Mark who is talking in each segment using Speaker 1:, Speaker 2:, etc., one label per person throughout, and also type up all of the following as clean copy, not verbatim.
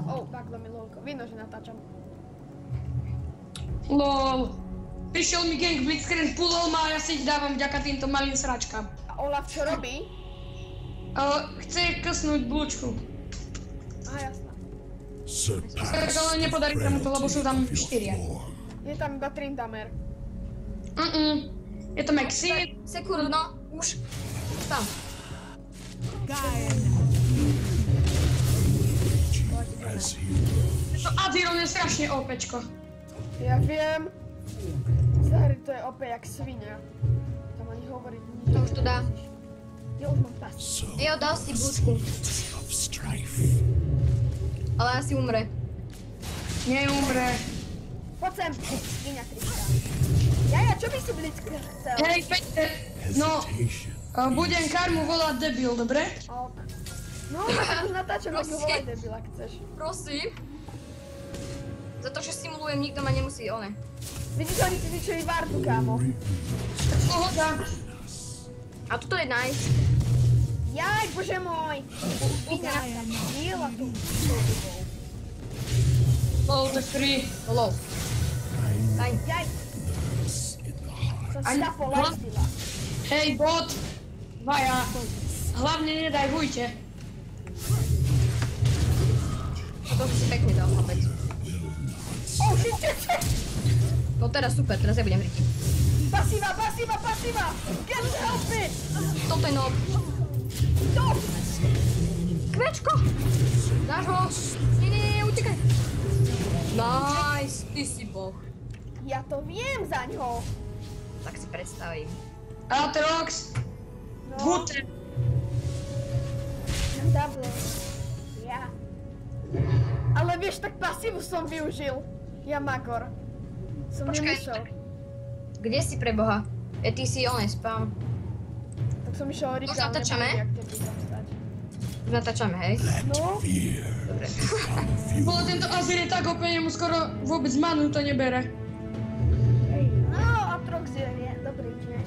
Speaker 1: Takhle mi lolko. Vidno, že natáčam.
Speaker 2: LOL. Prišiel mi gang Blitzcrank pulol ma a ja si ich dávam vďaka týmto malým sračkám.
Speaker 1: A Olaf čo robí?
Speaker 2: Chce krsnúť blúčku.
Speaker 1: Aha, jasná.
Speaker 2: Ale nepodarí sa mu to, lebo sú tam 4.
Speaker 1: Je tam iba Trindamer.
Speaker 2: Je to Maxi.
Speaker 3: Sekund, no, už. Tam.
Speaker 2: To Aziron je strašne OPčko.
Speaker 1: Ja viem. Zahry to je OP jak svinia. Tam ani hovoriť nič.
Speaker 3: To už to dá.
Speaker 1: Ja už mám pas.
Speaker 3: Jo, dal si blúčku. Ale asi umre.
Speaker 2: Neumre.
Speaker 1: Poď sem, svinia Triška. Jaja, čo by si Blitzcrank chcel?
Speaker 2: Hej, Peťte, no, budem Karmu volať debil, dobre?
Speaker 1: Ok. No, už natáčam, ak ho volaj debil, ak chceš.
Speaker 3: Prosím. Za to, že simulujem, nikto ma nemusí, one.
Speaker 1: Vidíš, oni si zvyčili Vardu, kámo.
Speaker 2: Pohoda.
Speaker 3: A toto je nice.
Speaker 1: Jaj, bože môj. Svinia, díla tu.
Speaker 2: LOL, to je free.
Speaker 3: Lol. Daj.
Speaker 1: Jaj. Som si zapol lifestila.
Speaker 2: Hej, bot. Vaja. Hlavne nedaj vujte.
Speaker 3: A to si pekne dal, chlapec.
Speaker 1: Oh, shit.
Speaker 3: No teraz super, teraz ja budem hrytiť.
Speaker 1: Pasíva. Get help me.
Speaker 3: Toto je noob.
Speaker 1: Stop.
Speaker 3: Kvečko! Dáš ho! Nie, utekaj! Nice, ty si boh.
Speaker 1: Ja to viem zaňho.
Speaker 3: Tak si predstavím.
Speaker 2: Atrox.
Speaker 1: No.
Speaker 2: Gute.
Speaker 1: Double. Ja. Ale vieš, tak pasívu som využil. Ja Magor. Som nemusel.
Speaker 3: Kde si pre boha? Ty si spam.
Speaker 1: Tak som išiel Rika,
Speaker 3: Už natáčame?
Speaker 1: jak tebe tam stať.
Speaker 3: Už natáčame, hej?
Speaker 1: No.
Speaker 3: Dobre.
Speaker 2: Bolo tento Azir je tak úplne, mu skoro vôbec manu to nebere.
Speaker 1: No, Atrox je dobrý tiež.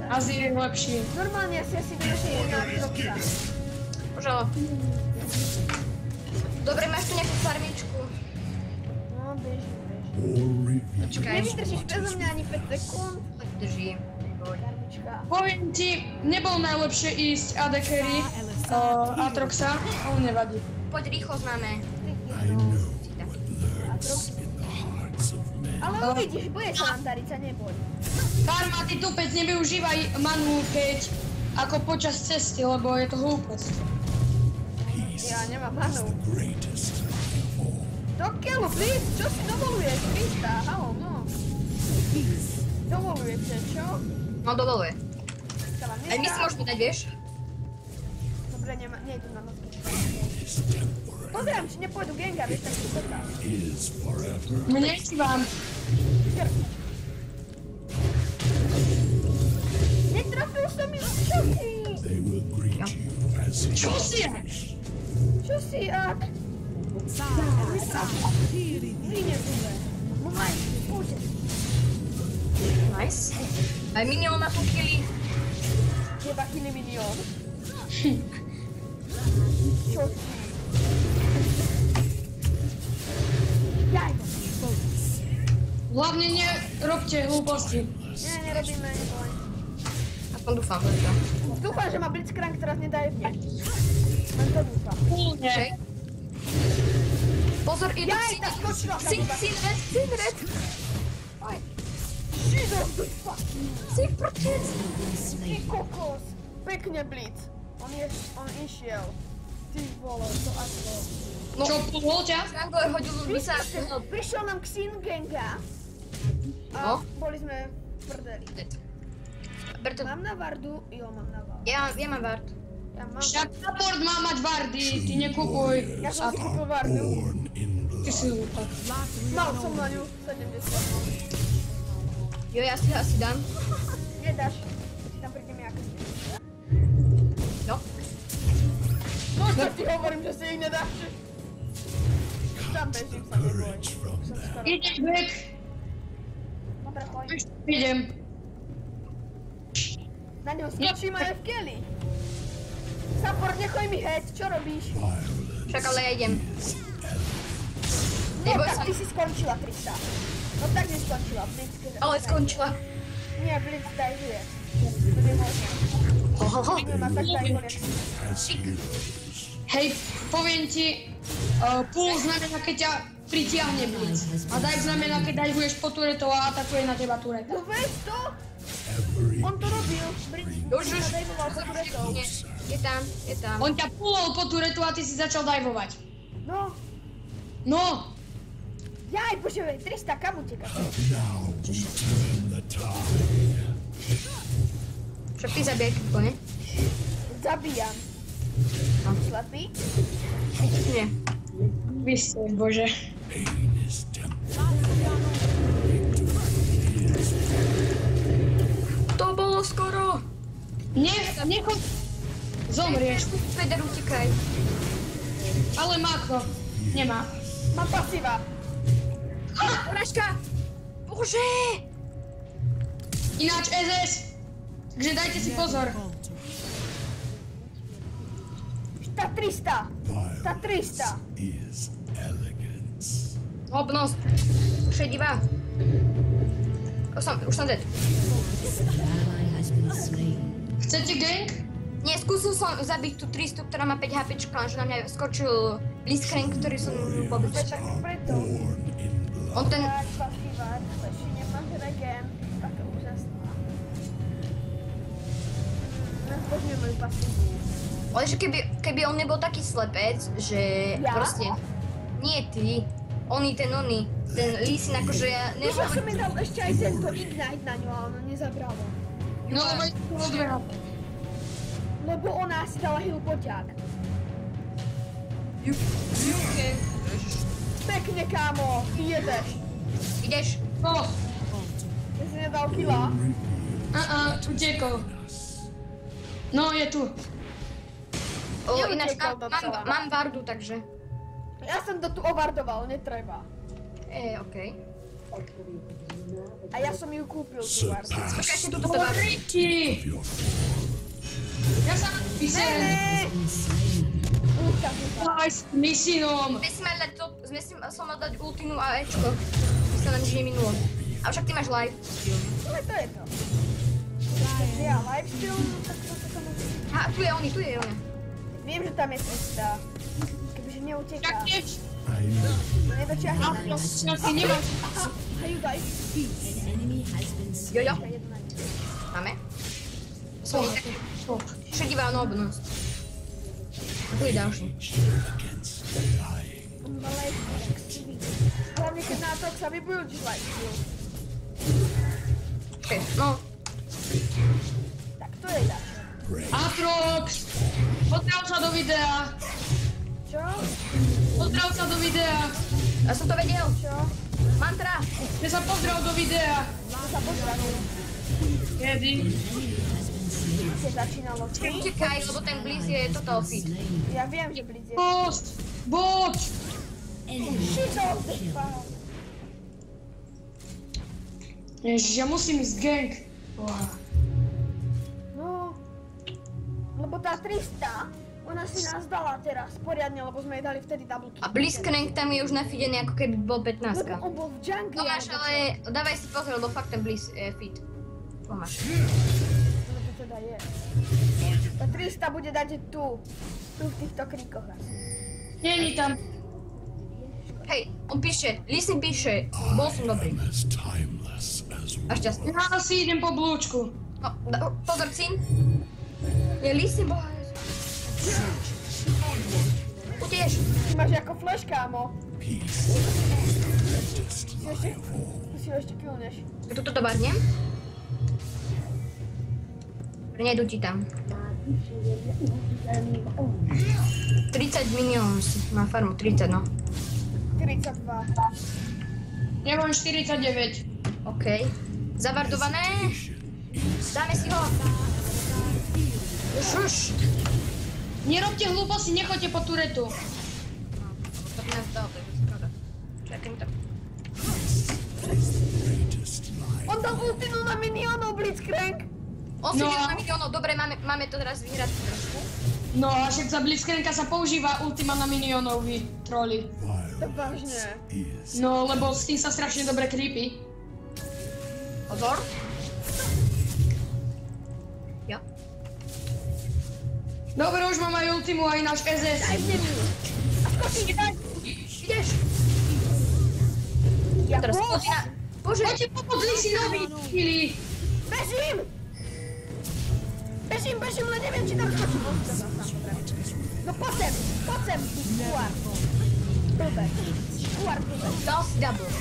Speaker 2: Azir je lepší.
Speaker 1: Normálne si asi využijem na Atroxa.
Speaker 3: Možno. Dobre, máš tu nejakú farmičku.
Speaker 1: No, bežím.
Speaker 3: Počkaj.
Speaker 1: Nevydržíš bezo mňa ani 5 sekúnd.
Speaker 3: Tak držím.
Speaker 1: Farmička.
Speaker 2: Poviem ti, nebol najlepšie ísť AD carry Atroxa, ale nevadí.
Speaker 3: Poď rýchlo známe.
Speaker 1: Atrox. Ale uvidíš, bude sa nám dariť, sa neboj.
Speaker 2: Karma, ty tupec, nevyužívaj manu, keď ako počas cesty, lebo je to hlúposť.
Speaker 1: Ja nemám manu. Do keľu, please, čo si dovoluješ, Krista, halo, no. Dovolujete, čo?
Speaker 3: No, dovoluje.
Speaker 1: Sa vám
Speaker 3: Aj my si
Speaker 1: nedá?
Speaker 3: môžeme dať, vieš?
Speaker 1: Dobre, nejdu na nosku. Pozerám, či nepôjdu genga, vieš, tak si potrám.
Speaker 2: Mne si vám.
Speaker 1: Netrafil som mi šoky!
Speaker 2: Čo si ja?
Speaker 1: Čo si, ak? Vyne zube. Moment, poďte.
Speaker 3: Nice. Aj minion na tú killy.
Speaker 1: Teba kili milión. Čo si? Jaj!
Speaker 2: Hlavne nerobte hlúposti.
Speaker 1: Nie, nerobíme, neboj.
Speaker 3: Aspoň dúfam, že to.
Speaker 1: Dúfam, že ma Blitzcrank teraz nedaje vne. Len to dúfam.
Speaker 2: Úplne.
Speaker 3: Pozor, idú
Speaker 1: Jaj, tá skočila sa iba.
Speaker 3: Sin red. Oj,
Speaker 1: Jesus, ty fucking.
Speaker 3: si v prčec.
Speaker 1: Ty kokos. Pekne Blitz. On išiel. Ty vole, to ako.
Speaker 3: No,
Speaker 2: Čo, pohol ťa?
Speaker 3: Strangler hodil by sa...
Speaker 1: Prišiel nám Xin Genga. A
Speaker 3: No.
Speaker 1: boli sme v prdeli.
Speaker 3: Berto,
Speaker 1: Mám na Vardu? Jo, mám na Vardu.
Speaker 3: ja mám Vard.
Speaker 1: Ja mám.
Speaker 2: Však support má mať Vardy, ty nekupuj.
Speaker 1: Ja som si kúpil Vardu.
Speaker 2: Ty si hlúpak.
Speaker 1: Mal som na ňu 70.
Speaker 3: Jo, ja si ho asi dám.
Speaker 1: Nedáš. Si tam prídem ako si.
Speaker 3: No.
Speaker 1: No čo ti hovorím, že si ich nedáš. Tam bežím sa, neboj. Som skoro.
Speaker 2: Ideš back.
Speaker 1: Dobre, choď.
Speaker 2: Idem.
Speaker 1: Na ňo skočím aj v keli. Support, nechoj mi heď, čo robíš?
Speaker 3: Však ale ja idem.
Speaker 1: No
Speaker 3: Neboj
Speaker 1: tak
Speaker 3: sa.
Speaker 1: ty si skončila, Trista. No tak neskončila, Blitz.
Speaker 3: Ale skončila.
Speaker 1: Nie, Blitz dajuje. To nie možné. Nemá tak dajvo, jak si.
Speaker 2: Hej, poviem ti, pull znamená, keď ťa pritiahne blitz. A dive znamená, keď divuješ po turetov a atakuje na teba tureta.
Speaker 1: No veď to! On to robil. Blitz
Speaker 3: Už.
Speaker 1: nadajvoval sa turetov.
Speaker 3: Nie, je tam, je tam.
Speaker 2: On ťa pullol po turetu a ty si začal divovať.
Speaker 1: No.
Speaker 2: No,
Speaker 1: Jaj, bože, Trista, kam utekáš?
Speaker 3: Však ty zabijaj kriko, ne?
Speaker 1: Zabíjam. Slepý?
Speaker 3: Nie.
Speaker 2: vy ste, bože.
Speaker 3: To bolo skoro.
Speaker 2: Nechoď. Zomrieš.
Speaker 3: Feder, utekaj.
Speaker 2: Ale makro. Nemá.
Speaker 1: Mám pasíva.
Speaker 3: Porážka! Bože!
Speaker 2: Ináč SS. Takže dajte si pozor.
Speaker 1: Tá 300. Tá 300.
Speaker 3: Hobnosť. Šedivá. Už som dead.
Speaker 2: Chcete gang?
Speaker 3: Nie, skúsil som zabiť tú 300, ktorá má 5 HPčka, lenže na mňa skočil Blitzcrank, ktorý som pobil.
Speaker 1: To je tak preto.
Speaker 3: On ten...
Speaker 1: Tak, pasíva, ešte nemám regen. Taká úžasná. Nezbožňujem moju pasívu.
Speaker 3: Ale že keby on nebol taký slepec, že
Speaker 1: Ja?
Speaker 3: proste... Nie ty. Ten Lee Sin, akože ja
Speaker 1: Už som
Speaker 3: neviem...
Speaker 1: mi dal ešte aj tento Ignite na ňu, ale ono nezabralo.
Speaker 2: No, veď to odberá.
Speaker 1: Lebo ona si dala heal poťák. Pekne, kámo, ty jedeš.
Speaker 3: Ideš?
Speaker 2: No,
Speaker 1: Ja si nedal killa.
Speaker 2: utekol. No, je tu.
Speaker 3: Ináč
Speaker 1: Neutekol docela.
Speaker 3: mám vardu, takže...
Speaker 1: Ja som to tu ovardoval, netreba.
Speaker 3: Okej.
Speaker 1: A ja som ju kúpil, tú vardu.
Speaker 3: Počkaj, ešte túto vardu.
Speaker 2: Horiti! Ja sa vyserem.
Speaker 1: Ne!
Speaker 2: Aj s misinom.
Speaker 3: Som mal dať ultinu a Ečko. To sa nám nič neminulo. Avšak ty máš live.
Speaker 1: Ale to je to. Keď ja livestream, tak to sa môže...
Speaker 3: Tu je oni.
Speaker 1: Viem, že tam je cesta. Kebyže neuteká.
Speaker 2: Tak tiež.
Speaker 1: Nedočiahne.
Speaker 2: Ja si nemám.
Speaker 1: Hajú, daj.
Speaker 3: Jojo. Máme? Som tak šedivá nobnosť. A tu je ďalší.
Speaker 1: Hlavne keď na to sa vybuildí livestream.
Speaker 3: Okej, no.
Speaker 1: Tak to je ďalšie.
Speaker 2: Atrox! Pozdrav sa do videa.
Speaker 1: Čo?
Speaker 2: Pozdrav sa do videa.
Speaker 3: Ja som to vedel.
Speaker 1: Čo?
Speaker 3: Mantra.
Speaker 2: Ja sa pozdrav do videa.
Speaker 1: To sa pozdravil.
Speaker 2: Kedy?
Speaker 1: Keď začínalo.
Speaker 3: Utekaj, lebo ten Blizz je total fit.
Speaker 1: Ja viem, že Blitz je...
Speaker 2: Post! Bot!
Speaker 1: Shitol!
Speaker 2: Ježiš, ja musím ísť gang.
Speaker 1: No... Lebo tá 300, ona si nás dala teraz poriadne, lebo sme jej dali vtedy double kill.
Speaker 3: A Blitzcrank tam je už nafidený, ako keby bol 15.
Speaker 1: Lebo on bol v jungle.
Speaker 3: Tomáš, ale dávaj si pozor, lebo fakt ten Blizz je fit. Tomáš.
Speaker 1: No to teda je. Tá 300 bude dať tu. Tu v týchto kríkoch asi.
Speaker 2: Není tam.
Speaker 3: Hej, on píše, Lee Sin píše, bol som dobrý. A šťastný.
Speaker 2: Ja si idem po blúčku.
Speaker 3: No, pozor, Sin. Je Lee Sin, boha. Utieš.
Speaker 1: Ty máš ako flash, kámo. Ty si ho ešte killneš.
Speaker 3: Tuto to barnem. Nejdu ti tam. 30 minions na farmu, 30 no.
Speaker 1: 42.
Speaker 2: Ja mám 49.
Speaker 3: OK. Zavardované. Dáme si ho. Už.
Speaker 2: Nerobte hlúposti, nechoďte po turetu.
Speaker 3: To by nás dal, to je pravda. Čakaj mi to.
Speaker 1: On dal ultinu na minionov, Blitzcrank.
Speaker 3: On si
Speaker 2: No.
Speaker 3: videl na miliónov, dobre, máme to teraz vyhrať trošku.
Speaker 2: No a však za Blitzcranka sa používa ultima na minionov, vy troli.
Speaker 1: To vážne.
Speaker 2: No, lebo s tým sa strašne dobre creepy.
Speaker 3: Pozor. Jo.
Speaker 2: Dobre, už mám aj ultimu, aj náš SS.
Speaker 1: Aj mne mi. A skočí,
Speaker 3: Ideš.
Speaker 1: ja
Speaker 3: Teraz
Speaker 1: bol.
Speaker 3: poď na... Bože,
Speaker 2: Poďte pomôcť Lisinovi, chvíli.
Speaker 1: Bežím! Bežím, len neviem, či tam skočí. No poď sem, ty škôr. Blbek. Škôr, blbek.
Speaker 3: dal si double.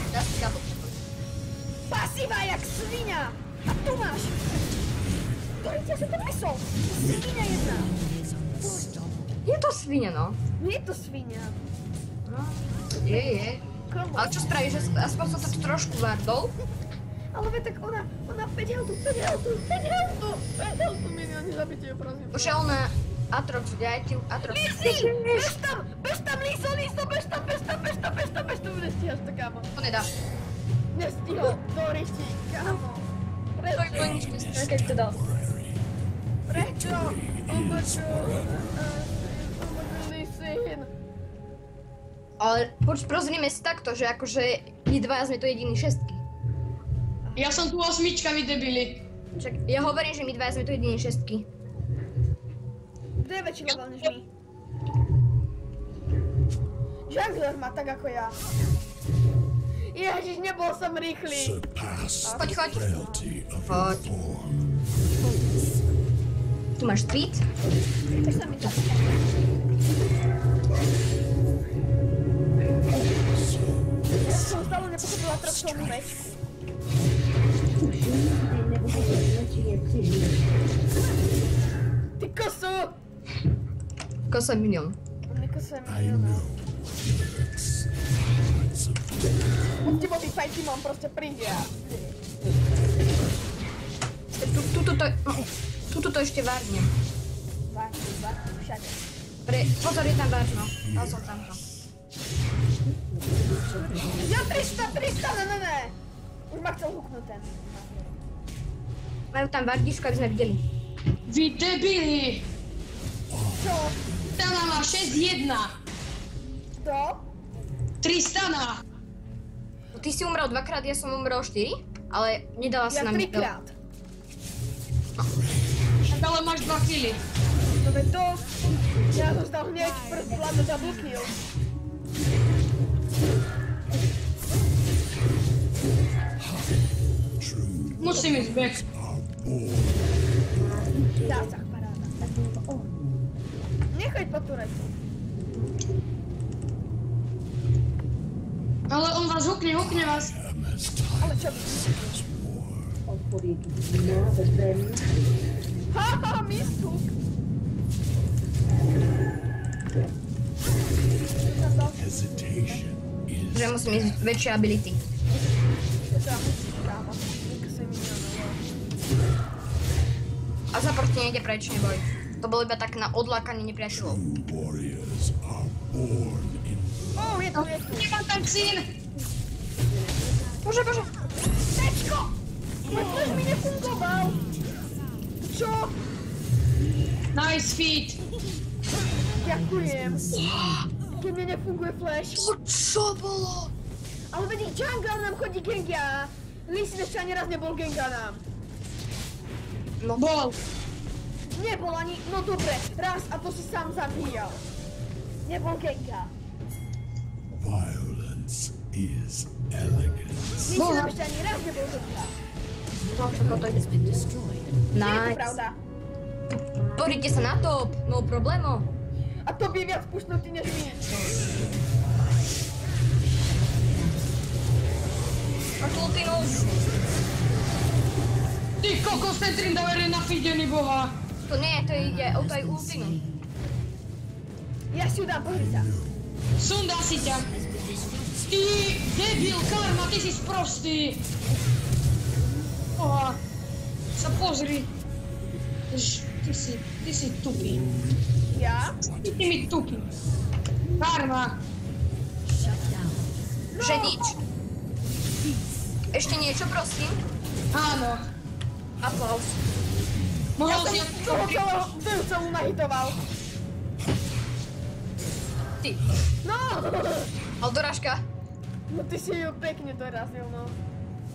Speaker 1: Pasíva jak svinia. A tu máš. Ktorý ťa sa tam nesol? Svinia jedna.
Speaker 3: Je to svinia, no.
Speaker 1: Je to svinia.
Speaker 3: No, je. Ale čo spravíš, že aspoň som to tu trošku vardol?
Speaker 1: Ale veď tak ona 5 healthu minioni, zabite ju, prosím.
Speaker 3: Už je ona Atrox, daj ti Atrox.
Speaker 1: Lisi! Bež tam, Liso, bež tam, nestíhaš to, kámo.
Speaker 3: To nedá.
Speaker 1: Nestihol, do ryští, kámo.
Speaker 3: To je to nič nestane, keď to dal.
Speaker 1: Prečo? Obočo, Lisin.
Speaker 3: Ale porozumíme si takto, že akože my dvaja sme to jediní šestky.
Speaker 2: Ja som tu 8, vy debili.
Speaker 3: Čak, ja hovorím, že my dvaja sme to jediní šestky.
Speaker 1: Kto je väčší level než my? Jungler má tak ako ja. Ježiš, nebol som rýchly.
Speaker 3: Choď. Choď. Tu máš tweet.
Speaker 1: Bež sa mi to. Ja som stále nepochopila Troxovú mečku. Ty kosu!
Speaker 3: Kosa minion.
Speaker 1: Nekosa miliónov. Ultimový fajty mám proste príde.
Speaker 3: Tuto to ešte várne.
Speaker 1: Várne, všade.
Speaker 3: Pozor, je tam várno. Dal som tam to.
Speaker 1: Ja 300, ne. Už ma chcel huknúť ten.
Speaker 3: Majú tam vardičko, aby sme videli.
Speaker 2: Vy debili!
Speaker 1: Čo?
Speaker 2: Tana má 6-1.
Speaker 1: Kto?
Speaker 2: Tristana.
Speaker 3: Ty si umrel 2-krát, ja som umrel 4, ale nedala sa
Speaker 1: Ja
Speaker 3: nám
Speaker 1: 3-krát.
Speaker 2: Tak ale máš 2 killy.
Speaker 1: No veď to... Ja som stal hneď prst vládnu double kill.
Speaker 2: Musím ísť back.
Speaker 1: Dá sa, paráda. Nechoď po turetu.
Speaker 2: Ale on vás hukne vás.
Speaker 1: Ale čo by? Haha, miskuk.
Speaker 3: Že musím ísť väčšie ability.
Speaker 1: To sa musí kámo. Nekosa miliónov.
Speaker 3: A za proti nejde preč, neboj. To bolo iba tak na odlákanie nepriateľov.
Speaker 1: Je tu.
Speaker 2: Nemám tam syn.
Speaker 3: Bože.
Speaker 1: Tečko! Môj flash mi nefungoval. Čo?
Speaker 2: Nice feed.
Speaker 1: Ďakujem. Keď mne nefunguje flash.
Speaker 3: To čo bolo?
Speaker 1: Ale vedí, jungle nám chodí genga. Lisin ešte ani raz nebol genga nám.
Speaker 3: No.
Speaker 2: Bol.
Speaker 1: Nebol ani, no dobre, raz a to si sám zabíjal. Nebol genga.
Speaker 4: Violence is elegance.
Speaker 1: Lisin nám ešte ani raz nebol genga.
Speaker 3: No, všetko to je.
Speaker 1: Nie je to
Speaker 3: Nice.
Speaker 1: pravda.
Speaker 3: Poďte sa na top, no problémo.
Speaker 1: A to by viac pušnutý než my.
Speaker 3: Máš ultinus.
Speaker 2: Ty kokos, ten Tryndamere je nafidený boha.
Speaker 3: To nie, to ide o taj ultinu.
Speaker 1: Ja si ju dám, pozri sa.
Speaker 2: Sundá si ťa. Ty debil, Karma, ty si sprostý. Boha. Sa pozri. Ty si tupý.
Speaker 1: Ja?
Speaker 2: Ty mi tupý. Karma.
Speaker 3: Že nič. Ešte niečo, prosím?
Speaker 2: Áno.
Speaker 3: Aplaus.
Speaker 2: Mohol
Speaker 1: Ja
Speaker 2: si...
Speaker 1: som toho celú nahitoval.
Speaker 3: Ty.
Speaker 1: No!
Speaker 3: Ale dorážka.
Speaker 1: No ty si ju pekne dorazil, no.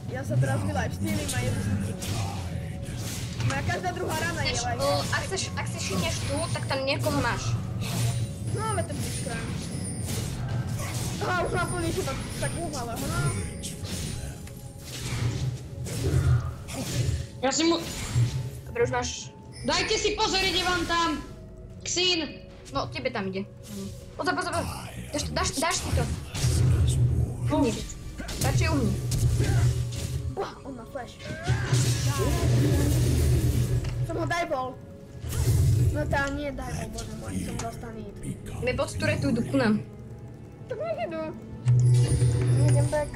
Speaker 1: Ja sa teraz vylifestealim a jedu sa ti. Moja každá druhá rana je life.
Speaker 3: Ak si šineš tu, tak tam niekoho máš.
Speaker 1: No ale to bude skrán. Aha, už mám plný život, tak uhalo, no.
Speaker 2: Ja si mu...
Speaker 3: Dobre, už máš...
Speaker 2: Dajte si pozor, ide vám tam. Ksín.
Speaker 3: No, tebe tam ide. Pozor. Dáš si to. Uhni. Radšej uhni.
Speaker 1: On má flash. Som ho dajbol. No tá nie dajbol, bože môj, som dostal nít.
Speaker 3: My pod turetu idú ku nám.
Speaker 1: Tak nech idú. Idem back.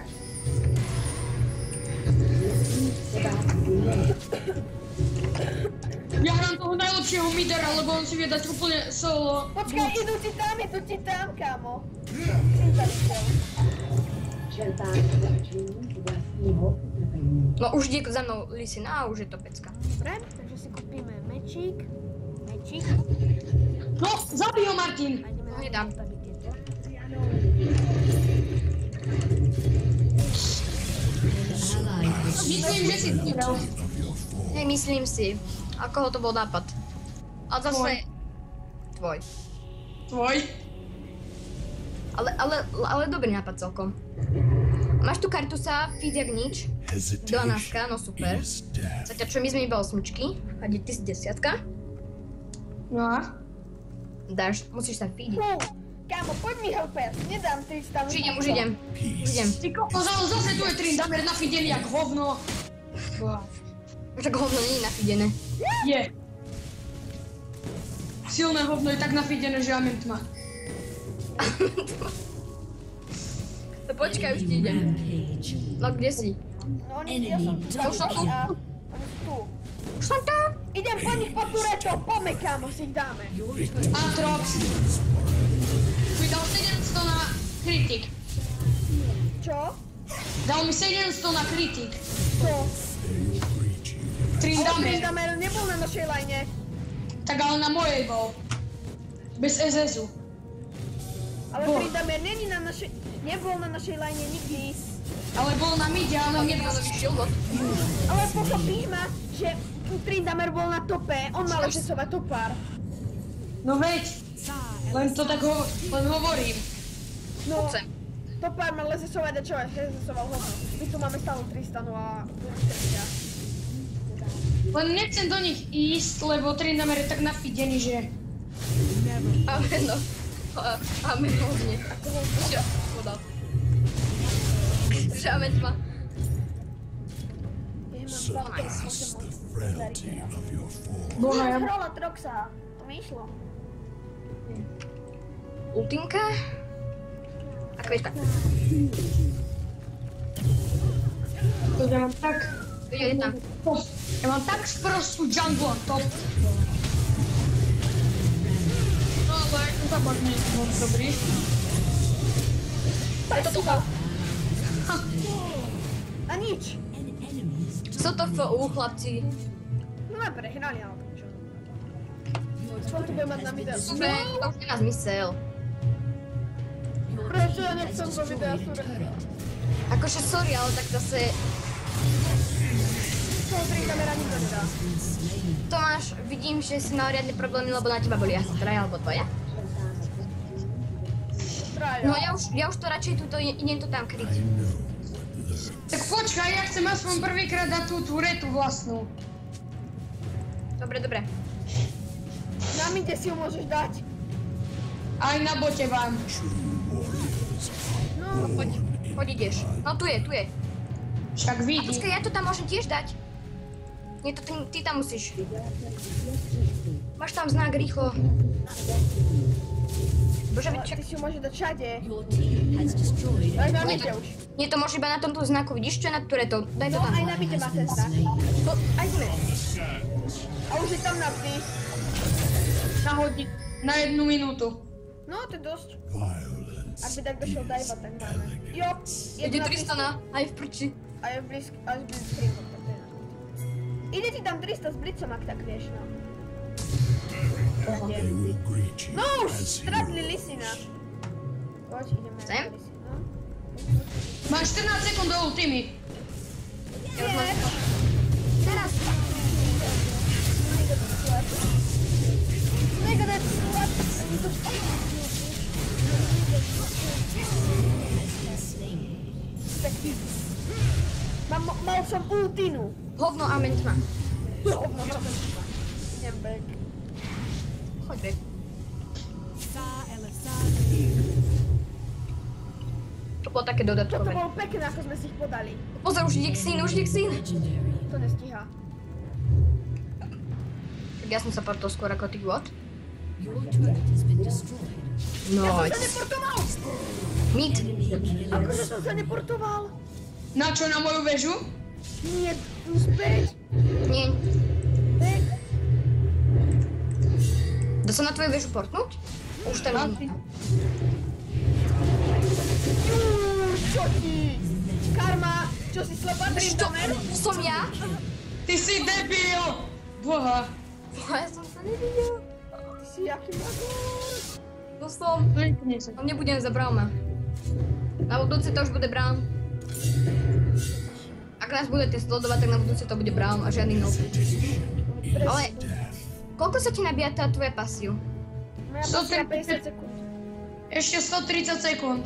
Speaker 2: Ja hrám toho najlepšieho midera, lebo on si vie dať úplne solo.
Speaker 1: Počkaj, idú ti tam, kámo. Syn tam išiel.
Speaker 3: No už ide za mnou Lisina a už je to pecka.
Speaker 1: Dobre, takže si kúpime mečík.
Speaker 2: No, zabij ho, Martin.
Speaker 1: A ideme
Speaker 3: No, nedám.
Speaker 1: postaviť tieto.
Speaker 2: Myslím, že si zbral.
Speaker 3: Hej, myslím si. A koho to bol nápad? A zase... Tvoj.
Speaker 2: Tvoj.
Speaker 3: Ale dobrý nápad celkom. Máš tu kartusa, feed jak nič. 12, no super. Zatiaľ čo my sme iba 8. A ty si 10.
Speaker 2: No a?
Speaker 3: Dáš, musíš sa feediť.
Speaker 1: Kámo, poď mi helper, nedám 300.
Speaker 3: Už idem.
Speaker 2: Ty kokos, ale zase tu je Tryndamere nafidený jak hovno.
Speaker 3: Však hovno nie je nafidené.
Speaker 2: Je. Silné hovno je tak nafidené, že amen tma.
Speaker 3: To počkaj, už ti idem. No kde si?
Speaker 1: No ja som tu.
Speaker 3: Už som tu.
Speaker 1: Oni sú tu.
Speaker 3: Už som tam.
Speaker 1: Idem po nich po tureto, poďme kámo, si ich dáme.
Speaker 2: Atrop. Mi dal 700 na kritik.
Speaker 1: Čo?
Speaker 2: Dal mi 700 na kritik.
Speaker 1: Čo? Ale
Speaker 2: Tryndamere.
Speaker 1: Tryndamere nebol na našej line.
Speaker 2: Tak ale na mojej bol. Bez SS-u.
Speaker 1: Ale Tryndamere nebol na našej line nikdy.
Speaker 2: Ale bol na mide, ale nebol.
Speaker 1: Ale pochopíš ma, že Tryndamere bol na tope, on mal SS-ovať topár.
Speaker 2: No veď. Len to tak len hovorím.
Speaker 1: No,
Speaker 3: Chcem.
Speaker 1: topár mal SS-ovať a čo, SS-oval hovno. My tu máme stále 300, no a...
Speaker 2: Len nechcem do nich ísť, lebo Tryndamere je tak nafidený, že...
Speaker 3: Amen, no. Amen, hodne. Čo? Voda. Takže amen tma.
Speaker 4: Surpass the frailty of your form.
Speaker 2: Boha, ja...
Speaker 1: Hrola Troxa, to mi išlo.
Speaker 3: Ultinka. A květka.
Speaker 2: Ja mám tak...
Speaker 3: Je tam.
Speaker 2: Ja mám tak sprostú jungle a top. No, ale jak to tak nie je moc dobrý.
Speaker 3: Je to toho.
Speaker 1: A nič.
Speaker 3: Co to FU, chlapci?
Speaker 1: No a prehrali, ale tak čo. Čo tu bude mať na videu?
Speaker 3: Super, to už nemá zmysel.
Speaker 1: Prečo ja nechcem do videa Surrender?
Speaker 3: Akože sorry, ale tak zase...
Speaker 1: Čo Tryndamera nikto nedá.
Speaker 3: Tomáš, vidím, že si mal riadne problémy, lebo na teba boli asi traja alebo dvaja.
Speaker 1: Traja.
Speaker 3: No ja už to radšej tuto idem to tam kryť.
Speaker 2: Tak počkaj, ja chcem aspoň prvýkrát dať tú turetu vlastnú.
Speaker 3: Dobre.
Speaker 1: Na mide si ju môžeš dať.
Speaker 2: Aj na bote vám.
Speaker 1: No,
Speaker 3: Poď ideš. No tu je.
Speaker 2: Však
Speaker 3: A
Speaker 2: vidí.
Speaker 3: počkaj, ja to tam môžem tiež dať. Nie, to ty tam musíš. Máš tam znak rýchlo. Bože,
Speaker 1: ale
Speaker 3: čak...
Speaker 1: ty si ju môžeš dať všade.
Speaker 5: Your team has destroyed
Speaker 1: Aj na
Speaker 3: Nie,
Speaker 1: mide už.
Speaker 3: Nie, to môže iba na tomto znaku, vidíš čo je na tureto? Daj to
Speaker 1: No,
Speaker 3: tam.
Speaker 1: aj na mide má ten znak. No, aj sme. A už je tam navždy.
Speaker 2: Na 1 minútu.
Speaker 1: No, to je dosť.
Speaker 4: Violence
Speaker 1: Ak by tak došiel dive, tak dáme. Jo,
Speaker 3: Ide 300 na, aj v prči.
Speaker 1: A je blízk, až blízk Tryndamere, tak to je na to. Ide ti tam 300 s Blitzom, ak tak vieš, no.
Speaker 4: they will greet you
Speaker 1: No, už
Speaker 4: as
Speaker 1: stratili
Speaker 4: heroes.
Speaker 1: Lisina. Poď, ideme.
Speaker 3: Chcem?
Speaker 1: No.
Speaker 2: Máš 14 sekúnd do ultimy.
Speaker 3: Ja už mám...
Speaker 1: Teraz. Mega Mal som ultinu.
Speaker 3: Hovno a mentma.
Speaker 1: Idem back.
Speaker 3: Choď back. To bolo také
Speaker 1: Toto
Speaker 3: dodatkové.
Speaker 1: bolo pekné, ako sme si ich podali.
Speaker 3: Pozor, už ide Xin, už ide Xin.
Speaker 1: To nestíha.
Speaker 3: Tak ja som sa portol skôr ako ty, what?
Speaker 5: Your turret has been destroyed.
Speaker 1: Ja som sa neportoval!
Speaker 3: Mid.
Speaker 1: Akože som sa neportoval?
Speaker 2: Na čo, na moju väžu?
Speaker 1: Nie, tu späť.
Speaker 3: Nie.
Speaker 1: Back.
Speaker 3: Dá sa na tvoju väžu portnúť? Už tam nie.
Speaker 1: Čo ti? Karma, čo si slepa
Speaker 3: Čo?
Speaker 1: Trindamer?
Speaker 3: Som ja?
Speaker 2: Ty si debil! Boha.
Speaker 3: Ja som sa nevidel.
Speaker 1: Ty si jaký magor.
Speaker 3: To som. No nebudem za Brauma. Na budúce to už bude Braum. Ak nás budete sledovať, tak na budúce to bude Braum a žiadny noob. Ale koľko sa ti nabíja tá tvoja pasiu?
Speaker 1: Moja pasia 50 sekúnd.
Speaker 2: Ešte 130 sekúnd.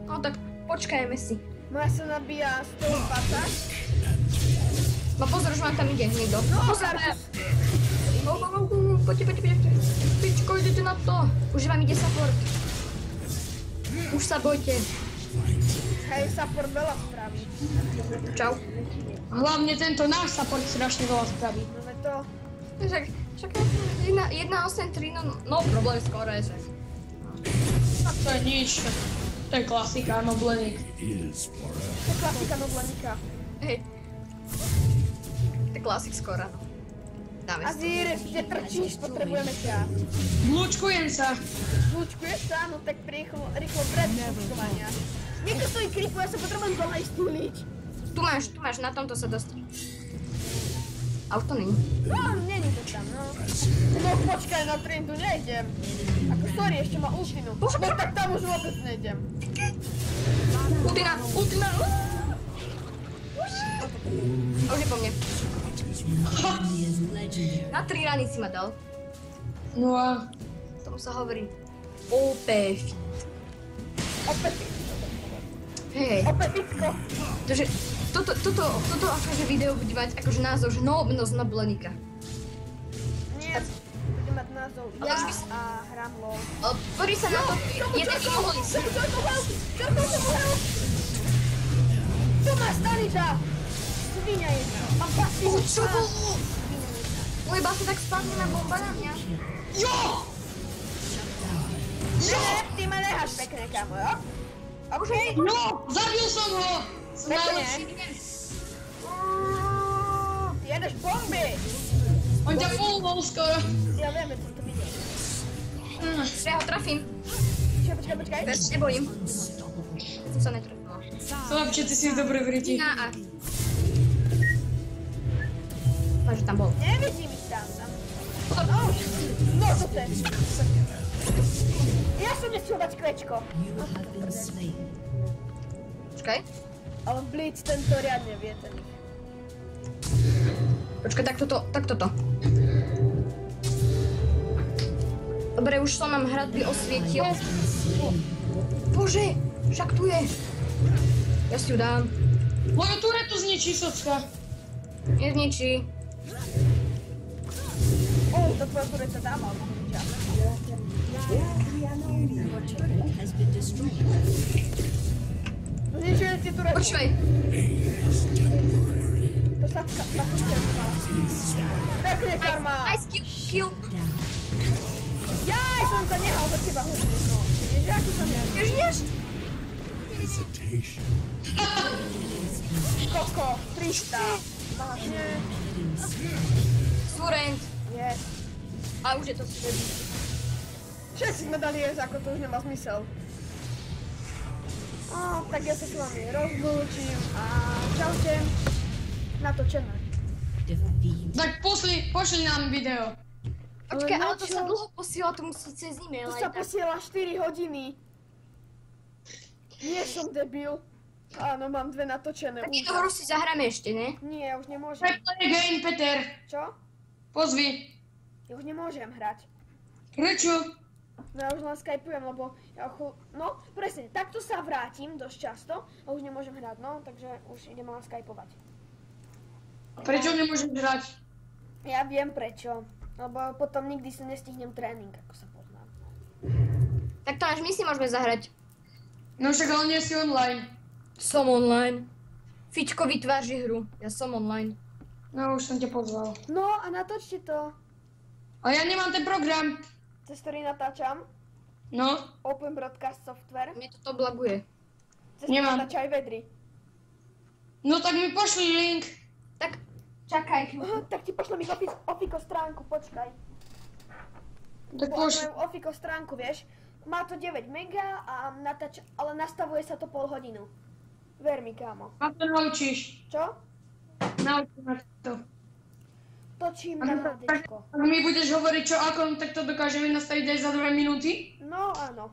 Speaker 3: No tak počkajme si.
Speaker 1: Moja sa nabíja 120.
Speaker 3: No pozor, už vám tam ide niekto.
Speaker 1: No,
Speaker 3: Pozor,
Speaker 1: Kartus.
Speaker 3: poďte. Pičko, idete na to. Už vám ide support. Už sa bojte.
Speaker 1: Hej, support veľa spraví.
Speaker 3: Čau.
Speaker 2: Hlavne tento náš support strašne veľa spraví.
Speaker 1: Máme to.
Speaker 3: Však 1.8.3, no problém skoro je však.
Speaker 2: Tak to je nič. To je klasika, no blenik.
Speaker 1: To je klasika noblenika.
Speaker 3: Hej. To je klasik skoro, no. Dáme si to.
Speaker 1: Azír, kde trčíš, potrebujeme ťa.
Speaker 2: Vlúčkujem sa.
Speaker 1: Zlučkuješ sa, no tak rýchlo pred zlučkovania. Niekto stojí kripu, ja sa potrebujem dole stúliť.
Speaker 3: Tu máš, na tomto sa dostri. A už to není.
Speaker 1: No, není to tam, no. No počkaj, na Trindu nejdem. Ako sorry, ešte má ultinu. No tak tam už vôbec nejdem.
Speaker 3: Ultina! A už je po mne.
Speaker 5: He is legendary.
Speaker 3: Na 3 rany si ma dal.
Speaker 2: No a...
Speaker 3: Tomu sa hovorí OP fit.
Speaker 1: Opäť,
Speaker 3: Hej,
Speaker 1: opäť fitko.
Speaker 3: takže toto akože video bude mať akože názov, že noobnosť na Blenika.
Speaker 1: Nie, bude mať názov ja a hram LOL.
Speaker 3: Pozri sa na to, jeden by mohol ísť.
Speaker 1: Čerkol som mohol! Tu má Stanita! Svinia jedna. Mám pasiu.
Speaker 3: Čo bolo? Môj bas tak spadne na bomba na mňa.
Speaker 2: Jo!
Speaker 1: Ne, ty ma necháš pekne, kamo, jo? Okej?
Speaker 2: No! Zabil som ho! Som
Speaker 1: Pekne.
Speaker 2: najlepší.
Speaker 1: Ty jedeš bomby!
Speaker 2: On ťa polval skoro.
Speaker 1: Ja viem, že som to videl.
Speaker 3: Ja ho trafím.
Speaker 1: Počkaj.
Speaker 3: Teraz nebojím. Som sa netrafila.
Speaker 2: Chlapče, ty si dobre v riti.
Speaker 3: Na A. Takže tam bol.
Speaker 1: Nevidím ich tam. No, to ten. Ja som nechcel dať kvečko.
Speaker 5: You have been slain.
Speaker 3: Počkaj.
Speaker 1: Ale Blitz tento riadne vie ten.
Speaker 3: Počkaj, tak toto. Dobre, už som nám hradby osvietil. Bože, však tu je. Ja si ju dám.
Speaker 2: Moju turetu zničí, socka.
Speaker 3: Nezničí.
Speaker 1: To tvoja tureta dám, ale ťa.
Speaker 5: Your turret has been destroyed.
Speaker 1: Zničujem si turetu.
Speaker 3: Počúvaj.
Speaker 1: To sa mala. Pekne, karma.
Speaker 3: Nice kill.
Speaker 1: Jaj, som sa nehal za teba hodne, no. Vieš, aký som ja?
Speaker 3: Žiješ?
Speaker 1: Koko, 300. Vážne.
Speaker 3: Surrend.
Speaker 1: Yes.
Speaker 3: A už je to srebí.
Speaker 1: Všetci sme dali jes, ako to už nemá zmysel. Tak ja sa s vami rozlúčim a čaute. Natočené.
Speaker 5: Defeat.
Speaker 2: Tak pošli nám video.
Speaker 3: Počkaj, ale
Speaker 1: na
Speaker 3: to
Speaker 1: čo?
Speaker 3: sa dlho posiela, to musí cez e-mail
Speaker 1: To
Speaker 3: aj
Speaker 1: sa
Speaker 3: tak.
Speaker 1: posiela 4 hodiny. Nie som debil. Áno, mám 2 natočené.
Speaker 3: Tak pracovku hru si zahráme ešte, ne?
Speaker 1: Nie, ja už nemôžem.
Speaker 2: Play game, Peter.
Speaker 1: Čo?
Speaker 2: Pozvi.
Speaker 1: Ja už nemôžem hrať.
Speaker 2: Prečo?
Speaker 1: No ja už len skypujem, lebo ja no, presne, takto sa vrátim dosť často a už nemôžem hrať, no, takže už idem len skypovať.
Speaker 2: Prečo nemôžem hrať?
Speaker 1: Ja viem prečo, lebo potom nikdy si nestihnem tréning, ako sa poznám.
Speaker 3: Tak to až my si môžeme zahrať.
Speaker 2: No však ale nie si online.
Speaker 3: Som online. Fičko vytváži hru, ja som online.
Speaker 2: No už som ťa pozval.
Speaker 1: No a natočte to,
Speaker 2: A ja nemám ten program.
Speaker 1: cez ktorý natáčam,
Speaker 2: No,
Speaker 1: Open Broadcast Software,
Speaker 3: Mne to blaguje.
Speaker 1: cez ktorý
Speaker 2: Nemám.
Speaker 1: natáča aj vedry.
Speaker 2: no tak mi pošli link.
Speaker 3: Tak, čakaj.
Speaker 1: Tak ti pošlem ich Ofiko stránku, počkaj.
Speaker 2: Tak pošli.
Speaker 1: Majú Ofiko stránku, vieš. Má to 9 mega a ale nastavuje sa to pol hodinu. Ver mi, kámo.
Speaker 2: Ma to naučíš.
Speaker 1: Čo?
Speaker 2: Naučím ma to.
Speaker 1: Točím na hádečko.
Speaker 2: Ak mi budeš hovoriť čo ako, tak to dokážeme nastaviť aj za 2 minúty.
Speaker 1: No áno.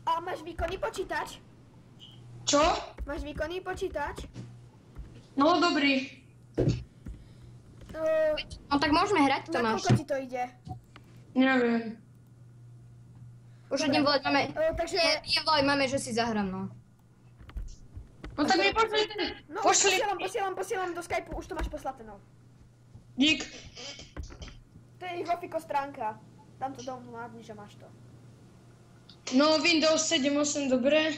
Speaker 1: A máš výkonný počítač?
Speaker 2: Čo?
Speaker 1: Máš výkonný počítač?
Speaker 2: No dobrý.
Speaker 3: No tak môžeme hrať,
Speaker 1: Na
Speaker 3: Tomáš.
Speaker 1: koľko ti to ide?
Speaker 2: Neviem.
Speaker 3: Už idem volať máme.
Speaker 1: Takže,
Speaker 3: Idem volať máme, že si zahrám, no.
Speaker 2: No tak mi pošli ten.
Speaker 1: no
Speaker 2: Pošli.
Speaker 1: posielam do Skypeu, už to máš poslaté, no.
Speaker 2: Dík.
Speaker 1: To je ich Ofiko stránka. Tam to downloadni, že máš to.
Speaker 2: No Windows 7, 8, dobre.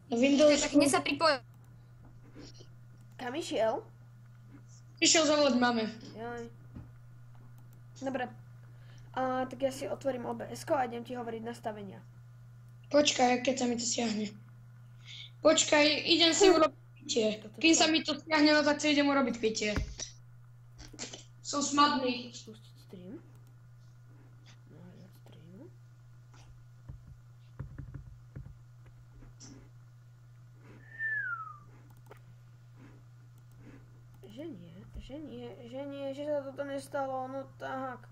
Speaker 2: No Windows...
Speaker 3: Tak hneď sa pripojí.
Speaker 1: Kam išiel?
Speaker 2: Išiel zavolať máme.
Speaker 1: Jaj. Dobre. A tak ja si otvorím OBS a idem ti hovoriť nastavenia.
Speaker 2: Počkaj, keď sa mi to stiahne. Počkaj, idem si urobiť pitie. Kým sa mi to stiahne, no tak si idem urobiť pitie. Som smadný.
Speaker 1: Spustiť stream. Náhľad streamu. Že sa toto nestalo, no tak.